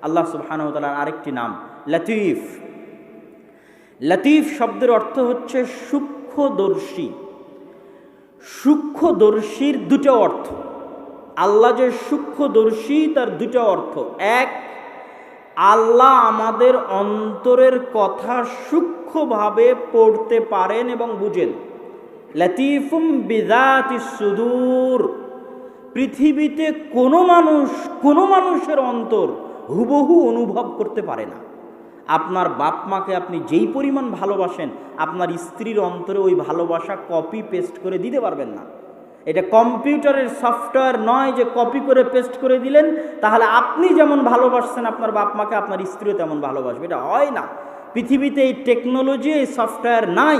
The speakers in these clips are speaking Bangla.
আল্লাহ সুবহানাহু ওয়া তাআলার আরেকটি নাম লতীফ। লতীফ শব্দের অর্থ হচ্ছে সূক্ষ্মদর্শী। সূক্ষ্মদর্শীর দুটো অর্থ। আল্লাহ যে সূক্ষ্মদর্শী তার দুটো অর্থ। এক, আল্লাহ আমাদের অন্তরের কথা সূক্ষ্মভাবে পড়তে পারেন এবং বুঝেন। লতীফুম বিযাতিস সুদূর। পৃথিবীতে কোনো মানুষের অন্তর হুবহু অনুভব করতে পারে না। আপনার বাপ মাকে আপনি যেই পরিমাণ ভালোবাসেন, আপনার স্ত্রীর অন্তরে ওই ভালোবাসা কপি পেস্ট করে দিতে পারবেন না। এটা কম্পিউটারের সফটওয়্যার নয় যে কপি করে পেস্ট করে দিলেন তাহলে আপনি যেমন ভালোবাসছেন আপনার বাপ মাকে আপনার স্ত্রীও তেমন ভালোবাসবে। এটা হয় না। পৃথিবীতে এই টেকনোলজি, এই সফটওয়্যার নাই।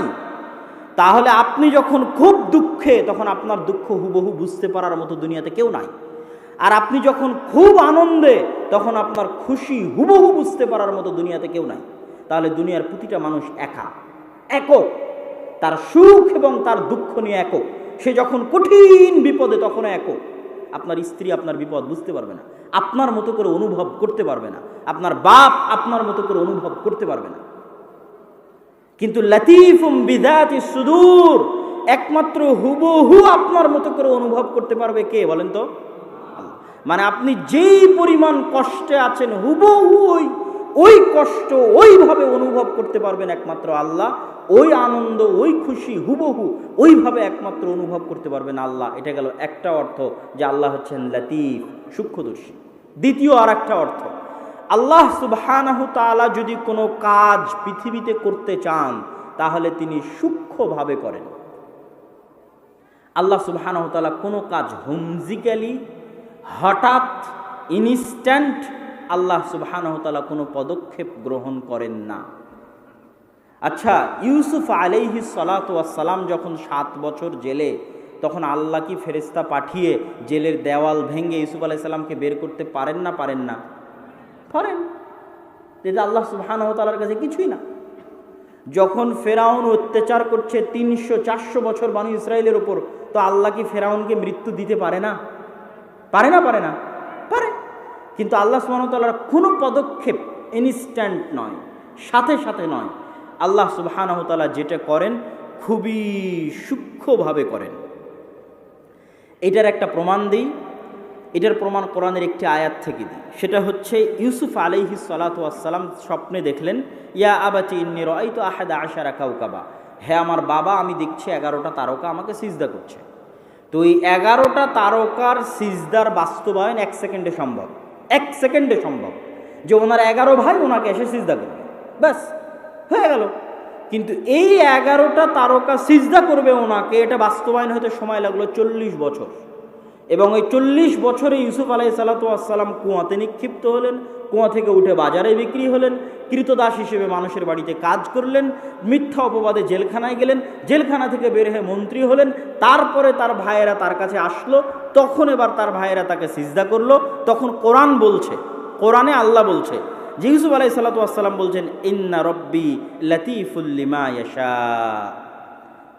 তাহলে আপনি যখন খুব দুঃখে, তখন আপনার দুঃখ হুবহু বুঝতে পারার মতো দুনিয়াতে কেউ নাই। আর আপনি যখন খুব আনন্দে, তখন আপনার খুশি হুবহু বুঝতে পারার মতো দুনিয়াতে কেউ নাই। তাহলে দুনিয়ার প্রতিটা মানুষ একক, তার সুখ এবং তার দুঃখ নিয়ে একক। সে যখন কঠিন বিপদে তখন একক। আপনার স্ত্রী আপনার বিপদ বুঝতে পারবে না, আপনার মতো করে অনুভব করতে পারবে না। আপনার বাপ আপনার মতো করে অনুভব করতে পারবে না। কিন্তু লতীফুম বিযাতিস সুদূর, একমাত্র হুবহু আপনার মতো করে অনুভব করতে পারবে কে বলেন তো? মানে আপনি যেই পরিমাণ কষ্টে আছেন হুবহু ওই কষ্ট ওইভাবে অনুভব করতে পারবেন একমাত্র আল্লাহ। ওই আনন্দ, ওই খুশি হুবহু ওইভাবে একমাত্র অনুভব করতে পারবেন আল্লাহ। এটা গেল একটা অর্থ যে আল্লাহ হচ্ছেন লতীফ, সূক্ষ্মদর্শী। দ্বিতীয় আর একটা অর্থ, আল্লাহ সুবহানাহু তাআলা যদি কোনো কাজ পৃথিবীতে করতে চান তাহলে তিনি সূক্ষ্মভাবে করেন। আল্লাহ সুবহানাহু তাআলা কোনো কাজ হুমজিক্যালি, হঠাৎ, ইনস্ট্যান্ট আল্লাহ সুবহানাহু তাআলা কোনো পদক্ষেপ গ্রহণ করেন না। আচ্ছা, ইউসুফ আলাইহিস সালাতু ওয়াস সালাম যখন 7 বছর জেলে, তখন আল্লাহ কি ফেরেশতা পাঠিয়ে জেলের দেওয়াল ভেঙে ইউসুফ আলাইহিস সালামকে বের করতে পারেন না? পারেন না? পারেন। এটা আল্লাহ সুবহানাহু ওয়া তাআলার কাছে কিছুই না। যখন ফেরাউন অত্যাচার করছে 300-400 বছর বনি ইসরায়েলের উপর, তো আল্লাহ কি ফেরাউনকে মৃত্যু দিতে পারে না? পারে না? পারে না? পারে। কিন্তু আল্লাহ সুবহানাহু ওয়া তাআলার কোনো পদক্ষেপ ইনস্ট্যান্ট নয়, সাথে সাথে নয়। আল্লাহ সুবহানাহু ওয়া তাআলা যেটা করেন খুবই সূক্ষ্মভাবে করেন। এটার একটা প্রমাণ দিই। এটার প্রমাণ কোরআনের একটি আয়াত থেকে দিই। সেটা হচ্ছে ইউসুফ আলাইহিস সালাতু ওয়াস সালাম স্বপ্নে দেখলেন, ইয়া আবাতি ইন্নী রাআইতু আহাদা আশারা কাওকাবা, হে আমার বাবা, আমি দেখছি 11টা তারকা আমাকে সিজদা করছে। তো এই 11টা তারকার সিজদার বাস্তবায়ন 1 সেকেন্ডে সম্ভব। 1 সেকেন্ডে সম্ভব যে ওনার 11 ভাই ওনাকে এসে সিজদা করবে, ব্যাস হয়ে গেল। কিন্তু এই 11টা তারকা সিজদা করবে ওনাকে, এটা বাস্তবায়ন হতে সময় লাগলো 40 বছর। এবং ওই 40 বছরে ইউসুফ আলাইহিস সালাতু ওয়াস সালাম কুয়াতে নিক্ষিপ্ত হলেন, কুয়া থেকে উঠে বাজারে বিক্রি হলেন, কৃতদাস হিসেবে মানুষের বাড়িতে কাজ করলেন, মিথ্যা অপবাদে জেলখানায় গেলেন, জেলখানা থেকে বের হয়ে মন্ত্রী হলেন। তারপরে তার ভাইয়েরা তার কাছে আসলো, তখন এবার তার ভাইয়েরা তাকে সিজদা করলো। তখন কোরআন বলছে, কোরআনে আল্লাহ বলছে যে ইউসুফ আলাইহিস সালাতু ওয়াস সালাম বলছেন, ইন্না রব্বি লতীফুল লিমা ইয়াশা।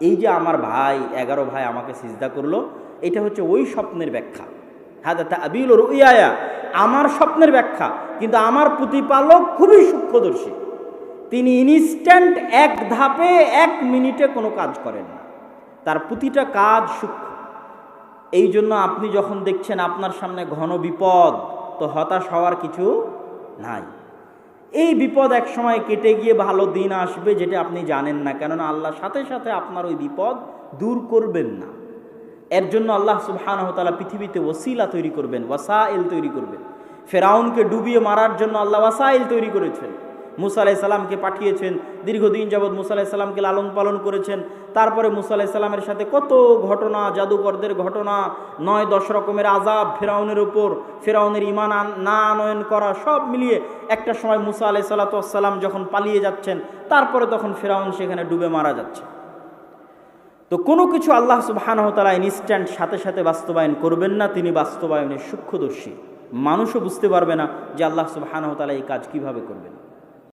এই যে আমার ভাই 11 ভাই আমাকে সিজদা করলো, এটা হচ্ছে ওই স্বপ্নের ব্যাখ্যা। হাদা তা'বিলু রুইয়া, আমার স্বপ্নের ব্যাখ্যা। কিন্তু আমার প্রতিপালক খুবই সূক্ষ্মদর্শী। তিনি ইনস্ট্যান্ট, এক ধাপে 1 মিনিটে কোনো কাজ করেন না। তার প্রতিটা কাজ সূক্ষ্ম। এই জন্য আপনি যখন দেখছেন আপনার সামনে ঘন বিপদ, তো হতাশ হওয়ার কিছু নাই। এই বিপদ এক সময় কেটে গিয়ে ভালো দিন আসবে, যেটা আপনি জানেন না। কেননা আল্লাহ সাথে সাথে আপনার ওই বিপদ দূর করবেন না। এর জন্য আল্লাহ সুবহানাহু ওয়া তাআলা পৃথিবীতে ওসিলা তৈরি করবেন, ওয়াসাইল তৈরি করবেন। ফেরাউনকে ডুবিয়ে মারার জন্য আল্লাহ ওয়াসাইল তৈরি করেছেন। মুসা আলাইহিস সালামকে পাঠিয়েছেন, দীর্ঘদিন যাবৎ মুসা আলাইহিস সালামকে লালন পালন করেছেন। তারপরে মুসা আলাইহিস সালামের সাথে কত ঘটনা, জাদুকরদের ঘটনা, 9-10 রকমের আযাব ফেরাউনের উপর, ফেরাউনের ঈমান না আনয়ন করা, সব মিলিয়ে একটা সময় মুসা আলাইহিস সালাম যখন পালিয়ে যাচ্ছেন, তারপরে তখন ফেরাউন সেখানে ডুবে মারা যাচ্ছে। তো কোনো কিছু আল্লাহ সুবহানাহু ওয়া তাআলা ইনস্ট্যান্ট সাথে সাথে বাস্তবায়ন করবেন না। তিনি বাস্তবায়নের সূক্ষ্মদর্শী। মানুষও বুঝতে পারবে না যে আল্লাহ সুবহানাহু ওয়া তাআলা এই কাজ কিভাবে করবেন।